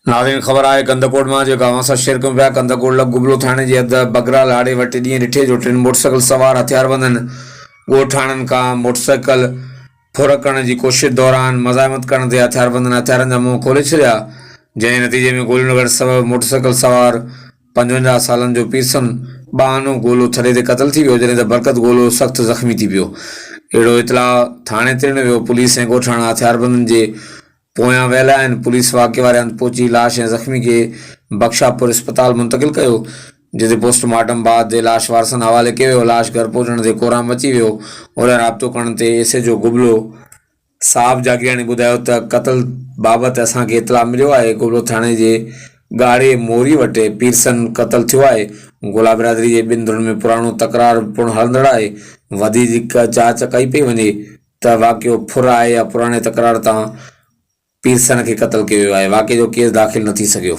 नाज़रीन ख़बर आहे कंदकोट मां जो गांव सां शेयर कयूं पिया। कंदकोट लग गुबलो थाणे जी हद बगरा लाड़े वटि ॾींहुं ॾिठे जो 3 मोटरसाइकिल सवार हथियारबंदनि ॻोठाणनि खां मोटरसाइकिल फुर करण जी कोशिश दौरान मज़ाहिमत करण ते हथियारबंदनि हथियारनि जा मुंहुं खोले छॾिया, जंहिं नतीजे में गोलियूं लॻण सबबि मोटरसाइकिल सवार 55 सालनि जो पीरसन बहानो गोलो थड़े ते क़तल थी वियो, जॾहिं त बरकत गोलो सख़्तु ज़ख़्मी थी पियो। अहिड़ो इतला थाणे तिरण वियो। पुलिस ऐं ॻोठाणा हथियारबंदनि जे पोयां वियल आहिनि। पुलिस वाक़े वारे हंधि पहुची लाश ऐं ज़ख़्मी खे बख्शापुर अस्पताल मुंतक़िल कयो, जिते पोस्टमार्टम बाद लाश वारसनि हवाले कयो वियो। लाश घर पहुचण ते कोराम मची वियो। और राब्तो करण ते एसएचओ गुबलो साहब जागियाणी ॿुधायो त क़तल बाबति असांखे इतला मिलियो आहे। गुबलो थाणे जे ॻाढ़े मोरी वटि पीरसन क़तल थियो आहे। गोला बिरादरी जे ॿिनि धुरनि में पुराणो तकरार पिणु हलंदड़ आहे। वधीक जांच कई पई वञे त वाक़ियो फुर आहे या पुराणे तकरार तां पीरसन खे क़तल कयो वियो आहे। वाक़े जो केस दाख़िल न थी सघियो।